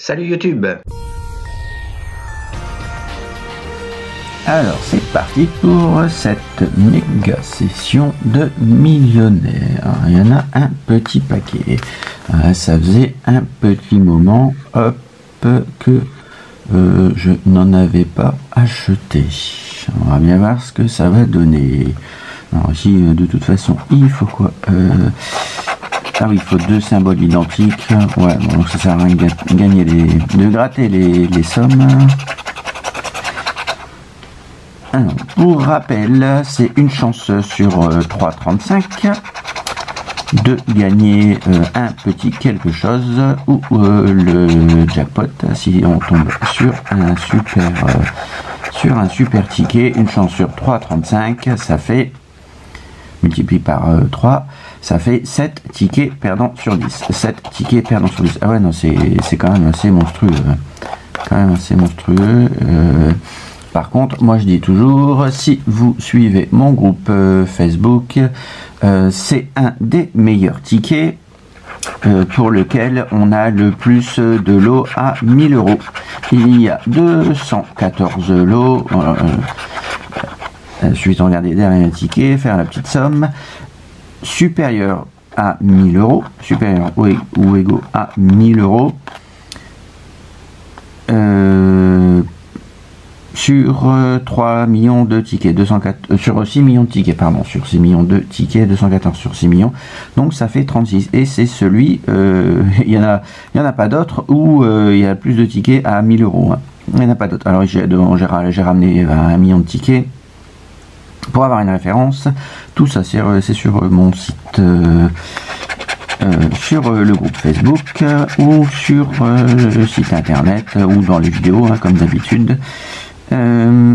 Salut YouTube. Alors c'est parti pour cette méga session de millionnaire. Il y en a un petit paquet. Ça faisait un petit moment que je n'en avais pas acheté. On va bien voir ce que ça va donner. Alors ici de toute façon il faut quoi ah oui, il faut deux symboles identiques. Ouais, bon, donc ça sert à rien de gagner de gratter les sommes. Alors, pour rappel, c'est une chance sur 3,35 de gagner un petit quelque chose ou le jackpot si on tombe sur un super ticket. Une chance sur 3,35, ça fait multiplié par 3, ça fait 7 tickets perdants sur 10. 7 tickets perdants sur 10. Ah ouais, non, c'est quand même assez monstrueux. Par contre, moi je dis toujours, si vous suivez mon groupe Facebook, c'est un des meilleurs tickets pour lequel on a le plus de lots à 1000 €. Il y a 214 lots. Il suffit de regarder derrière le ticket, faire la petite somme. Supérieur à 1000 €, supérieur ou égaux à 1000 €. Sur 3 millions de tickets, sur 6 millions de tickets, pardon, sur 6 millions de tickets, 214 sur 6 millions, donc ça fait 36, et c'est celui, il y en a pas d'autres, où il y a plus de tickets à 1000 €, hein. Il n'y en a pas d'autres. Alors j'ai ramené 1 million de tickets, pour avoir une référence. Tout ça c'est sur mon site, sur le groupe Facebook, ou sur le site internet, ou dans les vidéos, hein, comme d'habitude.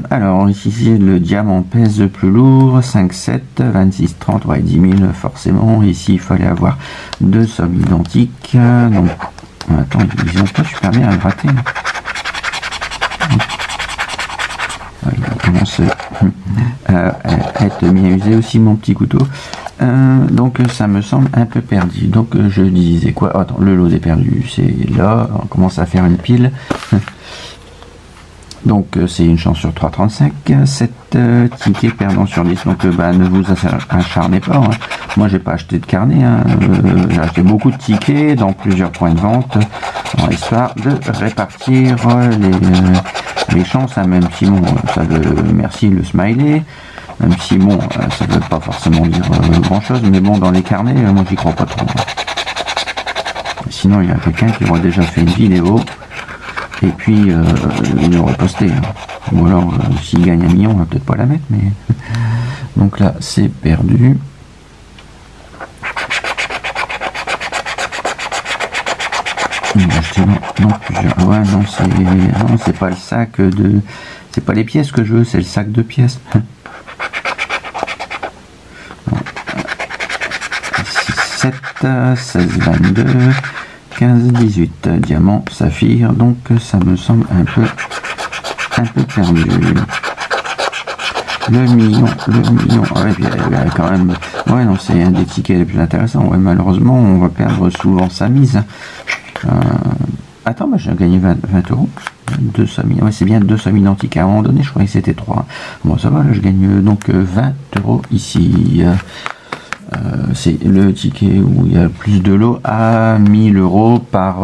Alors ici le diamant pèse plus lourd, 5, 7, 26, 30, ouais, 10 000 forcément. Ici il fallait avoir deux sommes identiques, donc attends, ils ont pas super bien à gratter. Il va commencer à être bien usé aussi mon petit couteau. Donc ça me semble un peu perdu. Donc je disais quoi? Oh, attends, le lot est perdu, c'est là, on commence à faire une pile. Donc c'est une chance sur 3,35, 7 tickets perdants sur 10, donc ne vous acharnez pas, hein. Moi j'ai pas acheté de carnet, hein. J'ai acheté beaucoup de tickets dans plusieurs points de vente, histoire de répartir les chances, hein, même si bon, ça veut, merci le smiley, même si bon, ça veut pas forcément dire grand chose, mais bon, dans les carnets, moi j'y crois pas trop. Sinon il y a quelqu'un qui aura déjà fait une vidéo, et puis il l'aurait posté, hein. Ou alors s'il gagne 1 million, on va peut-être pas la mettre, mais donc là c'est perdu. Non, plusieurs. Ouais, non, c'est pas le sac de, c'est pas les pièces que je veux, c'est le sac de pièces. 6, 7, 16, 22, 15, 18, diamant, saphir, donc ça me semble un peu perdu. Le million, ouais, il y a quand même, ouais, non, c'est un des tickets les plus intéressants. Ouais, malheureusement, on va perdre souvent sa mise. Attends, j'ai gagné 20 €. 2 sommes, ouais, c'est bien 2 sommes identiques. À un moment donné, je croyais que c'était 3. Bon, ça va, là, je gagne donc 20 € ici. C'est le ticket où il y a plus de lots à 1000 € par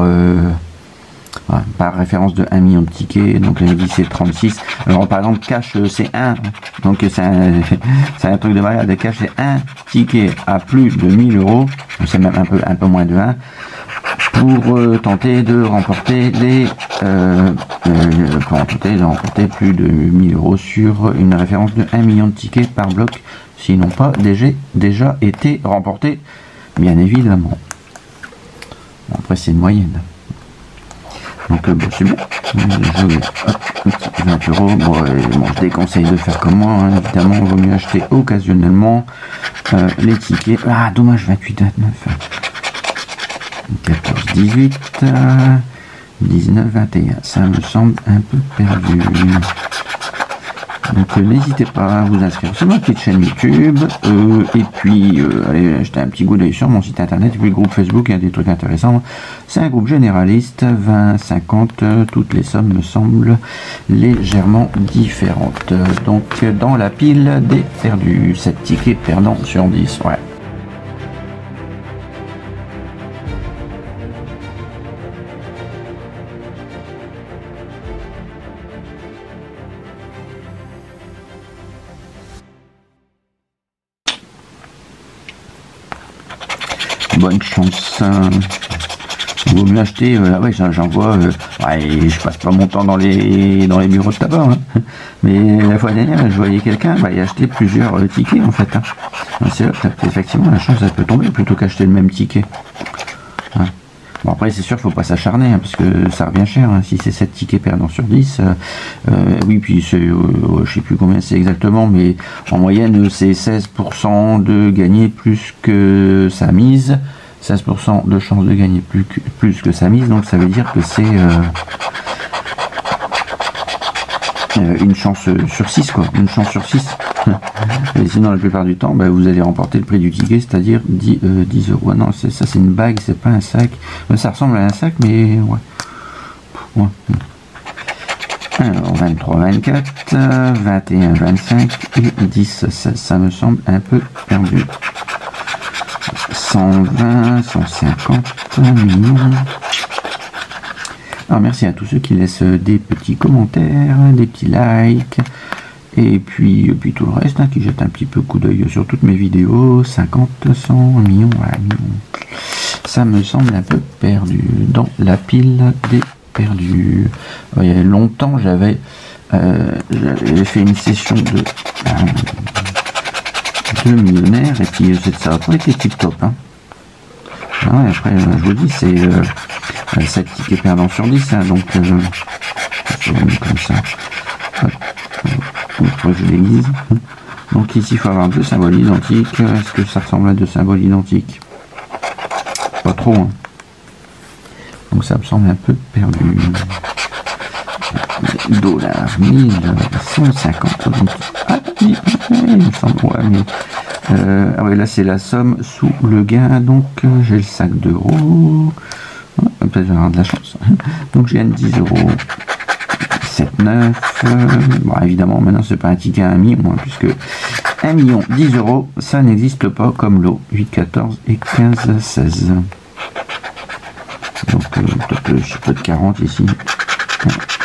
référence de 1 million de tickets. Donc là, c'est 36. Alors par exemple, cash c'est 1. Donc c'est un truc de malade. Cash c'est 1 ticket à plus de 1000 €. C'est même un peu moins de 1. Pour tenter de remporter plus de 1000 € sur une référence de 1 million de tickets par bloc, s'ils n'ont pas déjà été remportés, bien évidemment. Bon, après c'est une moyenne. Donc bon, c'est bien. Je vais, hop, 20 €. Bon, je déconseille de faire comme moi, hein. Évidemment, il vaut mieux acheter occasionnellement les tickets. Ah, dommage, 28, 29. 14, 18, 19, 21, ça me semble un peu perdu. Donc n'hésitez pas à vous inscrire sur ma petite chaîne YouTube et puis allez jeter un petit coup d'œil sur mon site internet et puis le groupe Facebook, il y a des trucs intéressants. C'est un groupe généraliste, 20-50, toutes les sommes me semblent légèrement différentes. Donc dans la pile des perdus, 7 tickets perdants sur 10, ouais. Bonne chance. Il vaut mieux acheter. Ouais, j'en vois. Ouais, je passe pas mon temps dans les bureaux de tabac. Hein. Mais la fois dernière, je voyais quelqu'un y acheter plusieurs tickets en fait. Hein. C'est là que effectivement la chance elle peut tomber plutôt qu'acheter le même ticket. Hein. Bon après c'est sûr qu'il faut pas s'acharner hein, parce que ça revient cher. Hein. Si c'est 7 tickets perdants sur 10, oui puis c'est, je sais plus combien c'est exactement, mais en moyenne c'est 16% de gagner plus que sa mise. 16% de chance de gagner plus que sa mise, donc ça veut dire que c'est une chance sur 6 quoi, une chance sur 6. Et sinon la plupart du temps vous allez remporter le prix du ticket, c'est-à-dire 10 euros. Non, ça c'est une bague, c'est pas un sac. Ça ressemble à un sac mais ouais. Alors 23, 24, 21, 25 et 10, ça me semble un peu perdu. 120, 150 millions. Alors merci à tous ceux qui laissent des petits commentaires, des petits likes, et puis tout le reste, hein, qui jettent un petit peu coup d'œil sur toutes mes vidéos. 50, 100 millions, voilà, millions. Ça me semble un peu perdu dans la pile des perdus. Il y a longtemps, j'avais fait une session de millionnaires et puis ça n'a pas été tip top hein. Ah ouais, après je vous dis c'est 7 tickets perdants sur 10 hein, donc je remets comme ça. Après je l'aiguise. Donc ici il faut avoir deux symboles identiques. Est-ce que ça ressemble à deux symboles identiques? Pas trop hein. Donc ça me semble un peu perdu. Dollars 1150. Ah oui, il me semble, ouais, mais ah ouais, là c'est la somme sous le gain, donc j'ai le sac d'euros. Peut-être je vais avoir de la chance. Donc je gagne 10 euros. 7,9. Bon, évidemment, maintenant c'est pas un ticket à 1 million, hein, puisque 1 million, 10 euros, ça n'existe pas comme lot. 8, 14 et 15, 16. Donc peut-être je sais pas de 40 ici.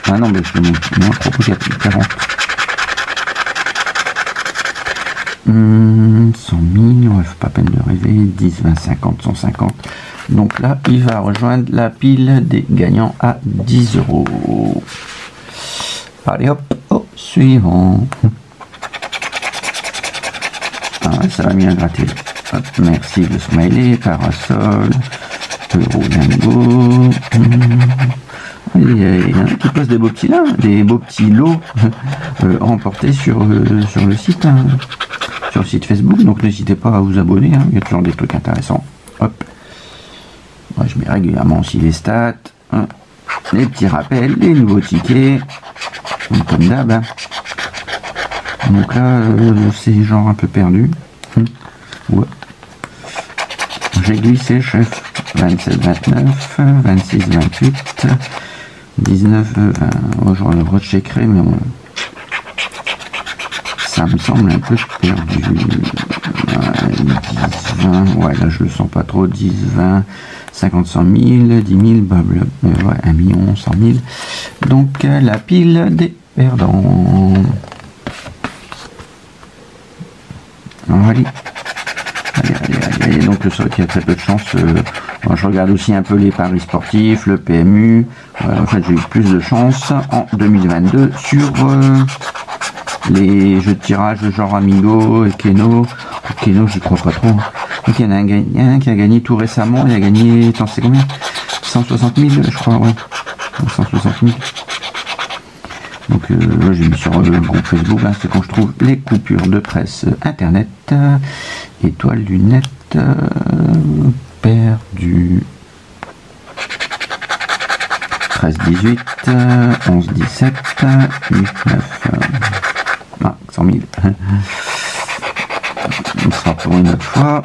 Ah non, mais je me moins trop 40. 100 000, ouais, faut pas peine de rêver. 10, 20, 50, 150. Donc là, il va rejoindre la pile des gagnants à 10 euros. Allez hop, au suivant. Ah, ça va bien gratter. Hop, merci le smiley, parasol, Eurolingo. Il y en a qui posent des beaux petits lots remportés sur le site, hein, sur le site Facebook. Donc n'hésitez pas à vous abonner, hein, il y a toujours des trucs intéressants. Hop. Moi, je mets régulièrement aussi les stats, hein, les petits rappels, les nouveaux tickets, comme d'hab. Hein. Donc là, c'est genre un peu perdu. Ouais. J'ai glissé, chef. 27, 29, 26, 28, 19, 20. Oh, je le recheckerai, mais ça me semble un peu perdu. 10, 20, ouais, là je le sens pas trop. 10, 20, 50, 100 000, 10 000, ouais, 1 million, 100 000. Donc la pile des perdants. Allez. Allez, donc c'est vrai qu'il y a très peu de chance. Je regarde aussi un peu les paris sportifs, le PMU. En fait, j'ai eu plus de chance en 2022 sur les jeux de tirage de genre Amigo et Keno. Keno, j'y crois pas trop. Donc il y en a un qui a gagné tout récemment. Il a gagné, attends, c'est combien? 160 000, je crois, ouais. 160 000. Donc là, j'ai mis sur le groupe Facebook, hein, c'est quand je trouve les coupures de presse internet. Étoile, lunettes, perdu. 13, 18, 11, 17, 8, 9. 100 000. On sera pour une autre fois.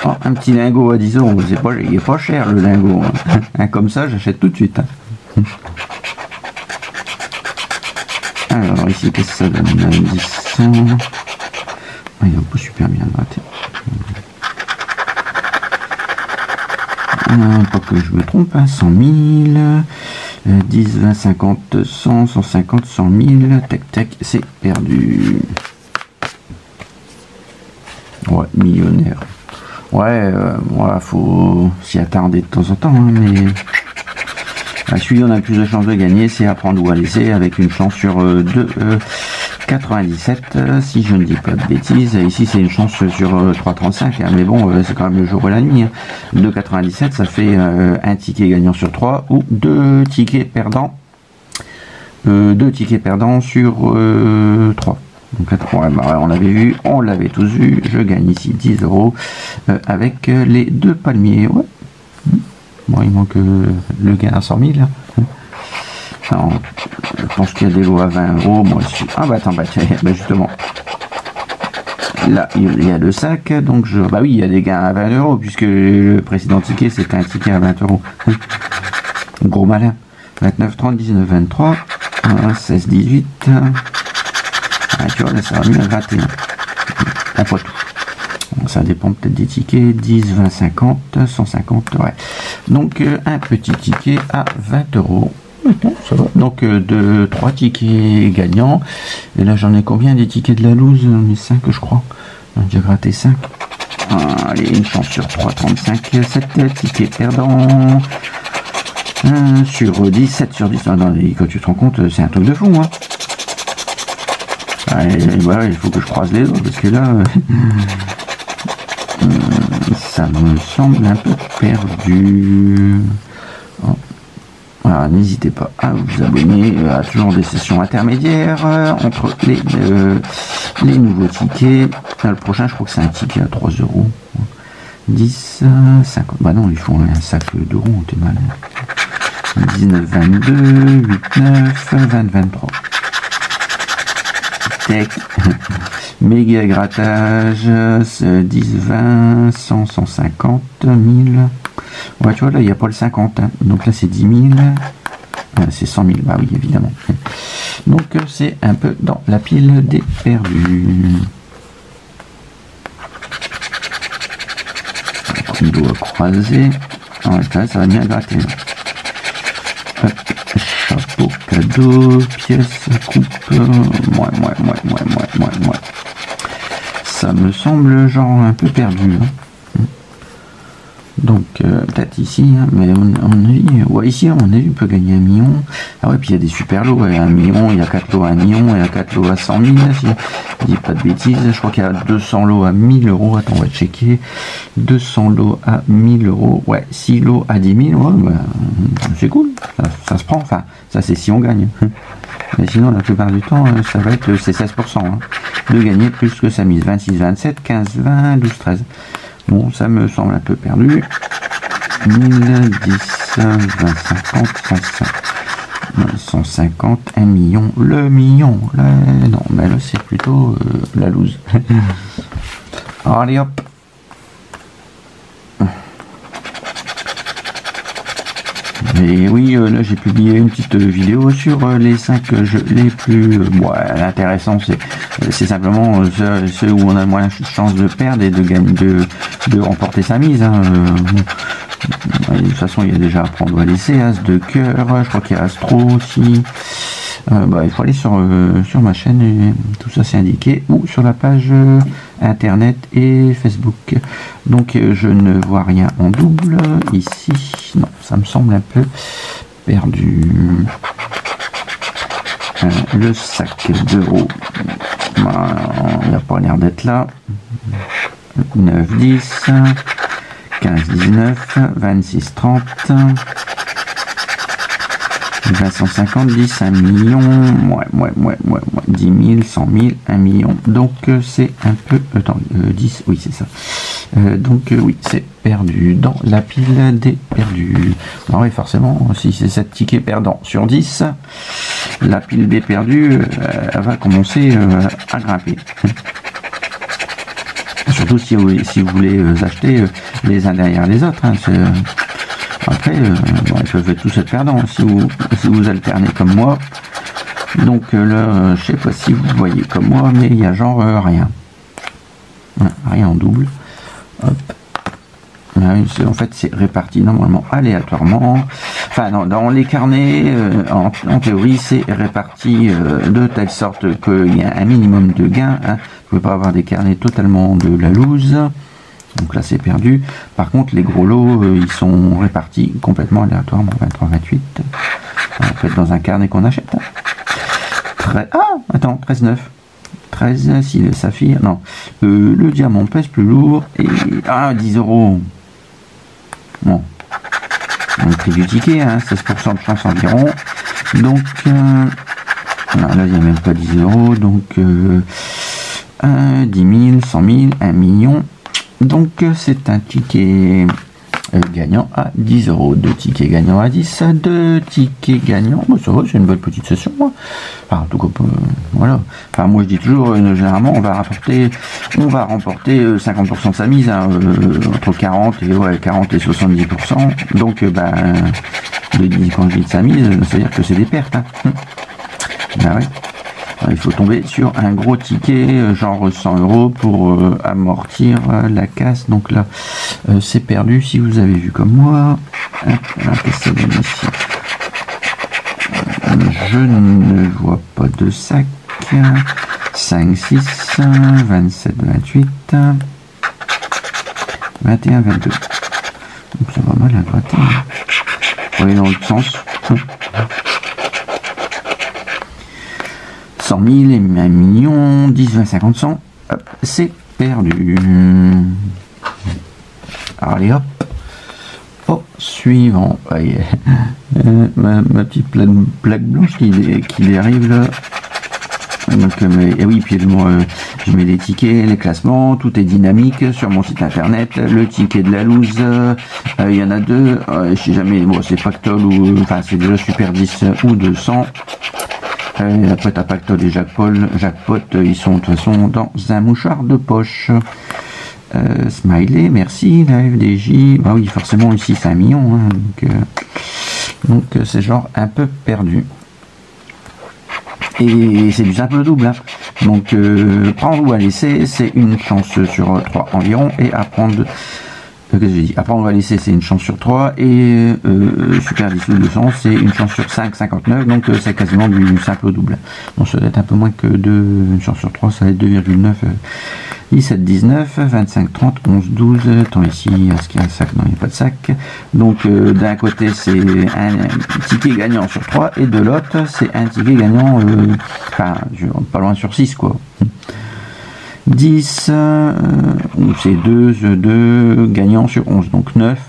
Oh, un petit lingot à 10 euros, il est pas cher le lingot. Hein. Comme ça, j'achète tout de suite. Hein. Alors ici, qu'est-ce que ça donne? 10. Ah, il est pas super bien gratté. Pas que je me trompe, hein. 100 000, 10, 20, 50, 100, 150, 100 000, tac tac, c'est perdu. Ouais, millionnaire. Ouais, voilà, faut s'y attarder de temps en temps, hein, mais celui on a le plus de chances de gagner, c'est à prendre ou à laisser, avec une chance sur 2,97, si je ne dis pas de bêtises. Ici c'est une chance sur 3,35, hein, mais bon, c'est quand même le jour et la nuit. Hein. 2,97, ça fait un ticket gagnant sur 3 ou 2 tickets perdants. 2 tickets perdants sur 3. Donc, ouais, bah, on l'avait vu, on l'avait tous vu. Je gagne ici 10 euros avec les 2 palmiers. Ouais. Bon, il manque le gain à 100 000. Alors, je pense qu'il y a des lots à 20 euros. Moi, ah bah attends, bah, justement. Là, il y a le sac. Donc, bah oui, il y a des gains à 20 euros puisque le précédent ticket, c'était un ticket à 20 euros. Gros malin. 29, 30, 19, 23, 16, 18. Ah, tu vois, là, ça va mieux à gratter. Un fois tout. Bon, ça dépend peut-être des tickets. 10, 20, 50, 150. Ouais. Donc, un petit ticket à 20 euros. Ça va. Donc, 3 tickets gagnants. Et là, j'en ai combien des tickets de la loose? J'en ai 5, je crois. J'ai déjà gratté 5. Allez, une chance sur 3, 35. 7 tickets perdants. Sur 10, 7 sur 10. Non, quand tu te rends compte, c'est un truc de fou, hein. Et voilà, il faut que je croise les doigts parce que là, ça me semble un peu perdu. Oh. Voilà, n'hésitez pas à vous abonner. Il y a toujours des sessions intermédiaires entre les nouveaux tickets. Là, le prochain, je crois que c'est un ticket à 3 euros. 10, 50. Bah non, ils font un sac d'euros, t'es mal. 19, 22, 8, 9, 20, 23. Tech, méga grattage, 10, 20, 100, 150, 1000. Ouais, tu vois, là, il n'y a pas le 50. Hein. Donc là, c'est 10 000. C'est 100 000. Bah oui, évidemment. Donc, c'est un peu dans la pile des perdus. On doit croiser. Ouais, là, ça va bien gratter. Hop. Chapeau, cadeau, pièce, coupe, moi. Ça me semble genre un peu perdu. Hein. Donc, peut-être ici, hein, mais on a vu, ouais, ici, on a vu, on peut gagner 1 million. Ah ouais, puis il y a des super lots, ouais, 1 million, il y a 4 lots à 1 million, il y a 4 lots à 100 000, si je dis pas de bêtises. Je crois qu'il y a 200 lots à 1000 euros. Attends, on va checker. 200 lots à 1000 euros. Ouais, 6 lots à 10 000. Ouais, bah, c'est cool. Ça se prend. Enfin, ça, c'est si on gagne. Mais sinon, la plupart du temps, ça va être, c'est 16%. Hein, de gagner plus que sa mise. 26, 27, 15, 20, 12, 13. Bon, ça me semble un peu perdu. 1000, 10, 20, 50, 150, 1 million. Le million. Là, non, mais là, c'est plutôt la loose. Allez, hop. Et oui, là j'ai publié une petite vidéo sur les 5 jeux les plus intéressants. C'est simplement ceux où on a moins de chances de perdre et de gagner, de remporter sa mise. Hein. De toute façon, il y a déjà à prendre ou à laisser. As de cœur, je crois qu'il y a Astro aussi. Il faut aller sur ma chaîne, et tout ça c'est indiqué, ou sur la page internet et Facebook. Donc je ne vois rien en double ici. Non, ça me semble un peu perdu. Le sac d'euros, il n'a pas l'air d'être là. 9, 10, 15, 19, 26, 30. 20, 150, 10, 1 million, 10 000, 100 000, 1 million. Donc c'est un peu... Attends, 10, oui c'est ça. Donc oui, c'est perdu dans la pile des perdus. Alors oui, forcément, si c'est 7 tickets perdants sur 10, la pile des perdus elle va commencer à grimper. Surtout si vous voulez acheter les uns derrière les autres. Hein, après, bon, ils peuvent tous être perdants si vous alternez comme moi. Donc là, je sais pas si vous voyez comme moi, mais il y a genre rien. Rien en double. Hop. En fait, c'est réparti normalement aléatoirement. Enfin, dans les carnets, en théorie, c'est réparti de telle sorte qu'il y a un minimum de gains. Hein. Vous ne pouvez pas avoir des carnets totalement de la loose. Donc là, c'est perdu. Par contre, les gros lots, ils sont répartis complètement aléatoirement. 23, 28. Ça peut être dans un carnet qu'on achète. Hein. Ah, attends, 13, 9. 13, si le saphir, non. Le diamant pèse plus lourd. Et 10 €. Bon. On a pris du ticket, hein, 16% de chance environ. Donc, là, il n'y a même pas 10 €. Donc, 10 000, 100 000, 1 million. Donc, c'est un ticket gagnant à 10 €. 2 tickets gagnants à 10. 2 tickets gagnants. Bon, ça va, c'est une bonne petite session. Moi. Enfin, en tout cas, voilà. Enfin, moi, je dis toujours, généralement, on va remporter 50% de sa mise, hein, entre 40 et 70%. Donc, quand je dis de sa mise, c'est-à-dire que c'est des pertes. Hein. Ben ouais. Il faut tomber sur un gros ticket, genre 100 € pour amortir la casse. Donc là, c'est perdu si vous avez vu comme moi. Alors, qu'est-ce que ça donne ici? Je ne vois pas de sac. 5, 6, 27, 28, 21, 22. Donc ça va mal à gratter. Vous voyez dans l'autre sens. 100 000 et 1 million, 10, 20, 50, 100, c'est perdu. Allez hop, suivant. Ma petite plaque blanche qui arrive là. Donc, et oui, puis je mets les tickets, les classements, tout est dynamique sur mon site internet. Le ticket de la loose, il y en a 2. Je sais jamais, bon, c'est Pactol ou, enfin, c'est déjà Super 10 ou 200. Après, t'as Pactol et Jackpot, ils sont de toute façon dans un mouchoir de poche. Smiley, merci, la FDJ. Bah oui, forcément, ici, c'est 1 million. Hein, donc c'est genre un peu perdu. Et c'est du simple double. Hein. Donc, prendre ou à laisser, c'est une chance sur 3 environ. Et apprendre. Qu'est-ce que j'ai dit? Après, on va laisser, c'est une chance sur 3. Et Super 10 ou 200, c'est une chance sur 5, 59. Donc, c'est quasiment du simple au double. Donc, ça doit être un peu moins que une chance sur 3. Ça va être 2,9. 17, 19, 25, 30, 11, 12. Attends, ici, est-ce qu'il y a un sac? Non, il n'y a pas de sac. Donc, d'un côté, c'est un ticket gagnant sur 3. Et de l'autre, c'est un ticket gagnant, pas loin sur 6, quoi. 10, c'est 2 gagnants sur 11, donc 9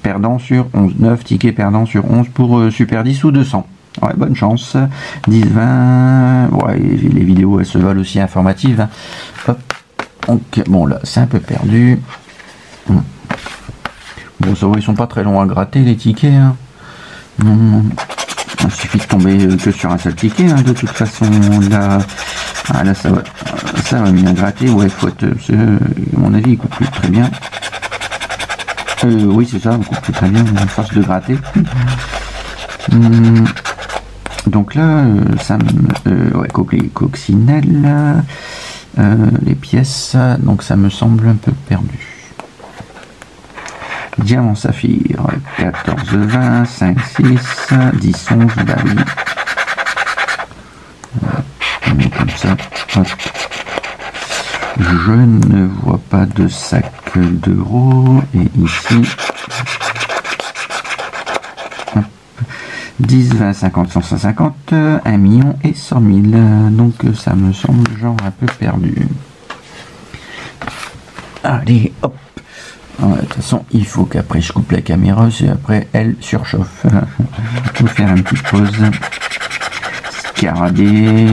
perdants sur 11, 9 tickets perdants sur 11 pour Super 10 ou 200. Ouais, bonne chance. 10, 20, ouais, les vidéos elles se veulent aussi informatives. Hein. Hop. Donc, bon là, c'est un peu perdu. Bon, ça va, ils sont pas très longs à gratter les tickets. Hein. Il suffit de tomber que sur un seul ticket, hein, de toute façon. Là, là ça va bien gratter. Ouais, faut être, à mon avis, il coupe plus très bien. Oui, c'est ça, il coupe plus très bien à force de gratter. Donc là, ouais, coccinelle, les pièces, donc ça me semble un peu perdu. Diamant saphir, 14, 20, 5, 6, 10, 11, bah oui. On met comme ça. Hop. Je ne vois pas de sac d'euros. Et ici, hop. 10, 20, 50, 100, 150, 1 million et 100 000. Donc ça me semble genre un peu perdu. Allez, hop. De toute façon, il faut qu'après je coupe la caméra, et après elle surchauffe. Je vais faire une petite pause. Scarabée,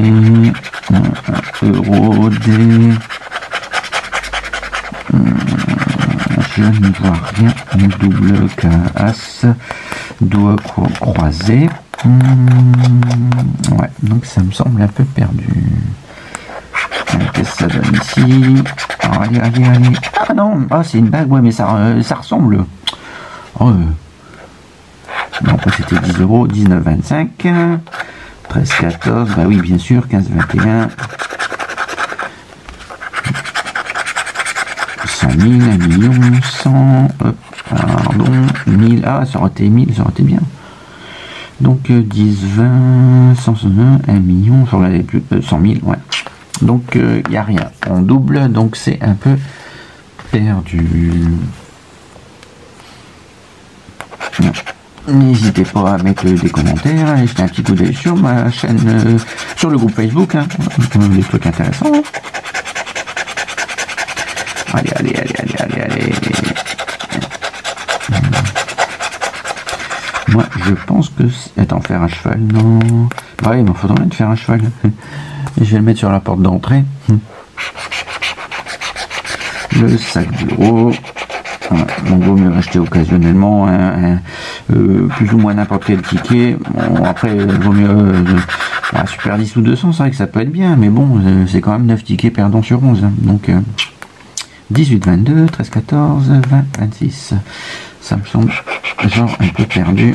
Euro, D, je ne vois rien. Double As, doigt croisé. Ouais, donc ça me semble un peu perdu. Qu'est-ce que ça donne ici? Alors, allez, allez, allez. Ah non, ah, c'est une bague, ouais, mais ça ressemble. Oh, non, c'était 10 euros, 19,25. 13,14, bah oui, bien sûr, 15,21. 100 000, 1 million, 100, hop, pardon, 1000, ah, ça aurait été 1000, ça aurait été bien. Donc 10, 20, 101, 1 million, sur les plus, 100 000, ouais. Donc il n'y a rien. On double, donc c'est un peu perdu. N'hésitez pas à mettre des commentaires, à jeter un petit coup d'œil sur ma chaîne, sur le groupe Facebook, hein, des trucs intéressants. Allez, allez, allez, allez, allez, allez. Moi, je pense que... Attends, faire un cheval, non. Ouais, il m'en faudrait bien de faire un cheval. Et je vais le mettre sur la porte d'entrée. Le sac d'euros. Voilà. Donc, vaut mieux acheter occasionnellement plus ou moins n'importe quel ticket. Bon, après, vaut mieux... Super 10 ou 200, c'est vrai que ça peut être bien. Mais bon, c'est quand même 9 tickets perdants sur 11. Hein. Donc... 18, 22, 13, 14, 20, 26. Ça me semble genre un peu perdu.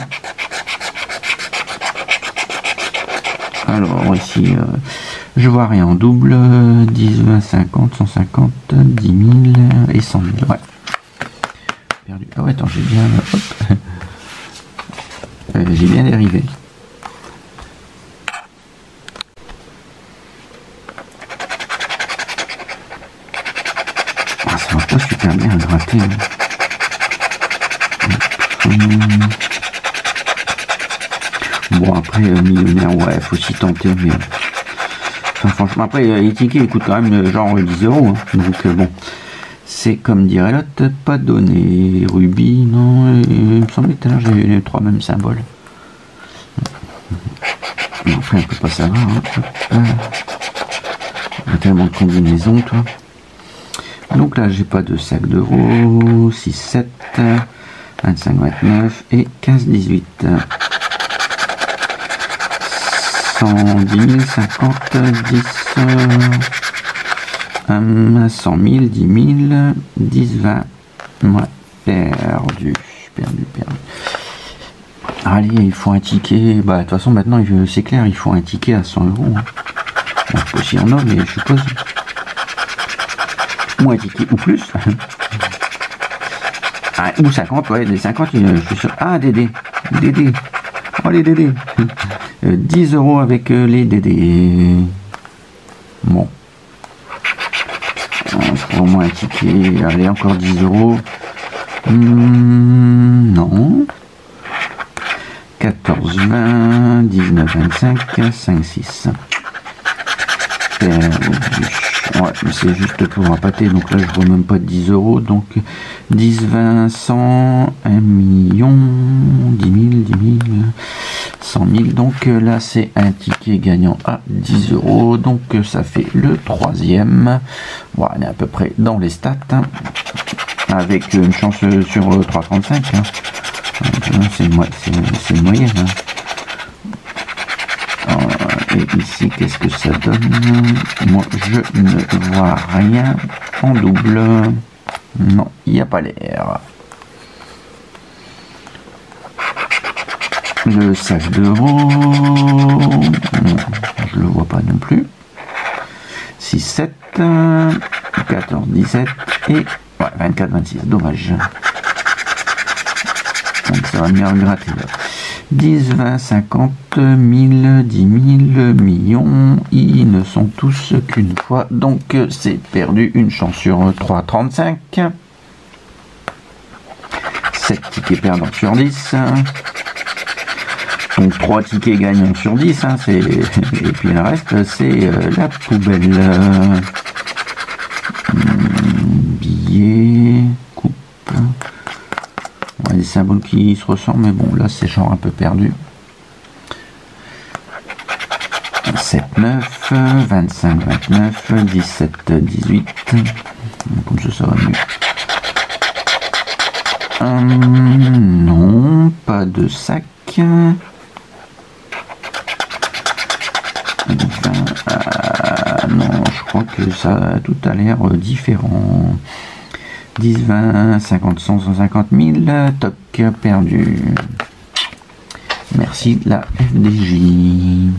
Alors ici, je vois rien en double. 10, 20, 50, 150, 10 000 et 100 000. Ouais. Perdu. Ah ouais, attends, j'ai bien... j'ai bien dérivé. Ça va pas super bien gratter. Bon, après, millionnaire, ouais, faut s'y tenter, mais... Enfin, franchement, après, les tickets, ils coûtent quand même genre 10 euros. Hein. Donc, bon, c'est comme dirait l'autre, pas donné. Rubis, non, il me semblait que tout à l'heure, j'ai les trois mêmes symboles. Après, on peut pas savoir. Hein. Il y a tellement de combinaisons, toi. Donc là, j'ai pas de sac d'euros. 6, 7, 25, 29 et 15, 18. 110 000, 50, 10, 100 000, 10 000, 10, 20. Ouais, perdu. Allez, il faut un ticket. Bah, de toute façon, maintenant, c'est clair, il faut un ticket à 100 euros. Hein. Bon, je sais pas s'il y en a, mais je suppose. Ou un ticket, ou plus. Ah, ou 50, ouais, des 50, je suis sûr. Ah, Dédé. Oh, les Dédés. 10 euros avec les Dédés. Bon. Pour au moins un ticket. Allez, encore 10 euros. Non. 14, 20, 19, 25, 5, 6. Perdu. Ouais, mais c'est juste pour appâter, donc là je vois même pas 10 euros, donc 10, 20, 100, 1 million, 10 000, 10 000, 100 000, donc là c'est un ticket gagnant à 10 euros, donc ça fait le troisième. Voilà, on est à peu près dans les stats, hein, avec une chance sur 3,35, hein. C'est une moyenne. Hein. Et ici, qu'est-ce que ça donne? Moi, je ne vois rien en double. Non, il n'y a pas l'air. Le sac d'euros, je le vois pas non plus. 6, 7, 14, 17 et ouais, 24, 26. Dommage. Donc ça va mieux gratter là. 10, 20, 50, 1000, 10 000, millions, ils ne sont tous qu'une fois, donc c'est perdu, une chance sur 3,35. 7 tickets perdants sur 10. Donc 3 tickets gagnants sur 10, hein, et puis le reste c'est la poubelle. Billets, coupe. Des symboles qui se ressemblent, mais bon, là c'est genre un peu perdu. 7, 9, 25, 29, 17, 18. Comme ça, ça va mieux. Non, pas de sac. Non, je crois que ça a tout a l'air différent. 10, 20, 50, 100, 150 000, toc, perdu. Merci la FDJ.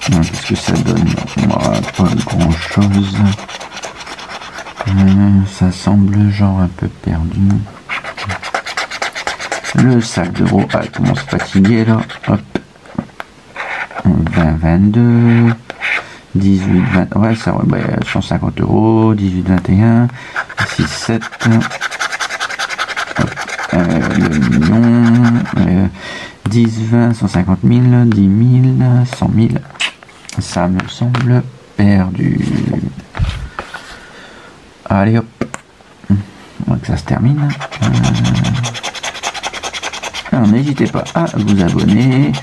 Qu'est-ce que ça donne? Pas grand chose. Ça semble genre un peu perdu. Le sac d'euros, ah, il commence à fatiguer là. Hop. 20, 22. 18, 20. Ouais, ça, ouais, 150 euros. 18, 21. 6, 7. Hop. Le million. 10, 20, 150 000. 10 000. 100 000. Ça me semble perdu. Allez hop. Donc ça se termine. Alors n'hésitez pas à vous abonner.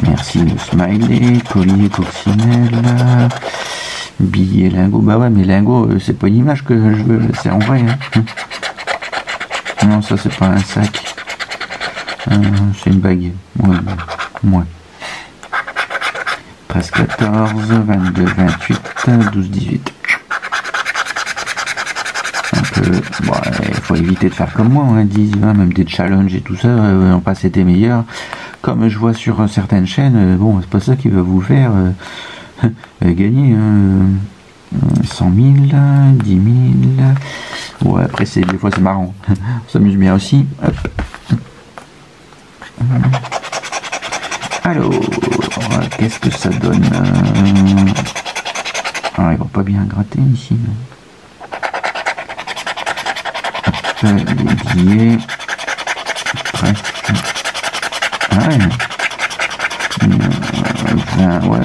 Merci le smiley, collier, coccinelle, billet, lingot. Bah ouais, mais lingot, c'est pas une image que je veux, c'est en vrai. Hein. Non, ça c'est pas un sac. C'est une bague. Ouais. 13, 14, 22, 28, 12, 18. Bon, il faut éviter de faire comme moi, hein, 10, 20, même des challenges et tout ça, en pas c'était meilleur. Comme je vois sur certaines chaînes, bon, c'est pas ça qui va vous faire gagner. 100 000, 10 000. Ouais, après, des fois c'est marrant. On s'amuse bien aussi. Hop. Alors, qu'est-ce que ça donne? Alors, ils vont pas bien gratter ici. Les billets. Presque. Ah ouais. 20, ouais.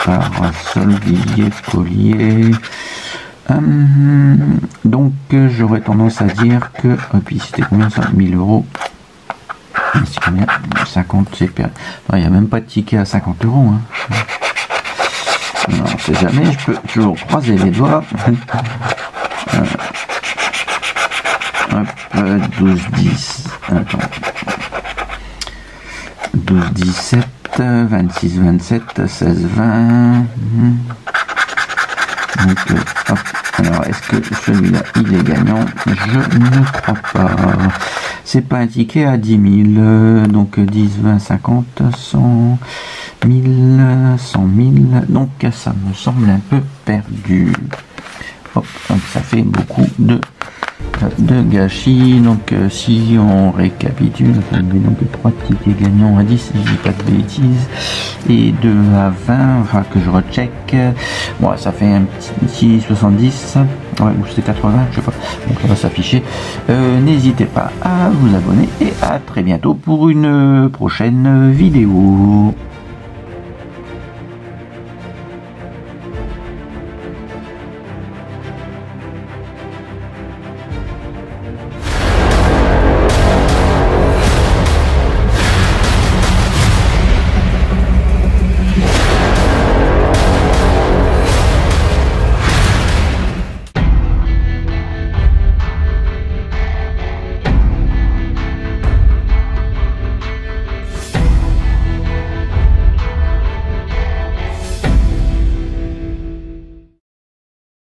Parasol, billet, collier. Donc, j'aurais tendance à dire que. Et puis, c'était combien ça? 1000 euros. C'est combien? 50, c'est perdu. Il n'y a même pas de ticket à 50 euros. Hein. Non, on sait jamais, je peux toujours croiser les doigts. 12, 10. Attends. 12, 17, 26, 27, 16, 20. Donc, hop. Alors, est-ce que celui-là, il est gagnant? Je ne crois pas. C'est pas un ticket à 10 000. Donc, 10, 20, 50, 100, 1000, 100 000. Donc, ça me semble un peu perdu. Hop, donc ça fait beaucoup de gâchis. Donc si on récapitule, on met donc 3 tickets gagnants à 10, si je dis pas de bêtises, et 2 à 20, enfin que je recheck. Bon, ça fait un petit 70, ouais, ou c'est 80, je sais pas, donc ça va s'afficher. N'hésitez pas à vous abonner et à très bientôt pour une prochaine vidéo.